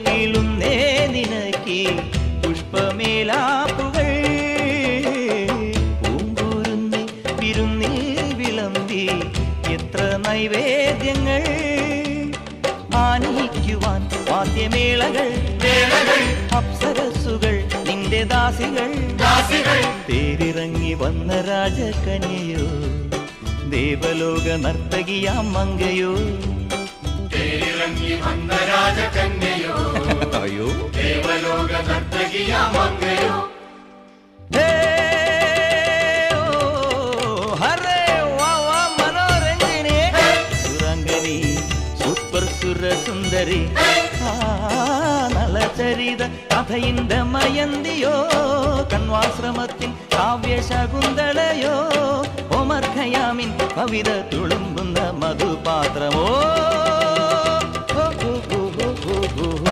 കിളുന്നേ നിനക്ക് പുഷ്പമേലാപ്പുകൾ പൂങ്കൂരുന്നി വിരുന്നിൽ വിളമ്പി എത്ര നൈവേദ്യങ്ങൾ ആനയിക്കുവാൻ വാദ്യമേളകൾ അപ്സരസുകൾ നിന്റെ ദാസികൾ തേരിറങ്ങി വന്ന രാജകന്യയോ ദേവലോക നർത്തകിയാം മങ്കയോ തേരിറങ്ങി വന്ന രാജകന്യയോ അയ്യോ ദേവലോക നർത്തകിയാം മങ്കയോ സുന്ദരി നളചരിത കഥയിന്റെ മയന്തിയോ കണ്വാശ്രമത്തിൻ കാവ്യശകുന്തളയോ ഒമർ ഖയാമിൻ കവിത തുളുമ്പുന്ന മധുപാത്രമോ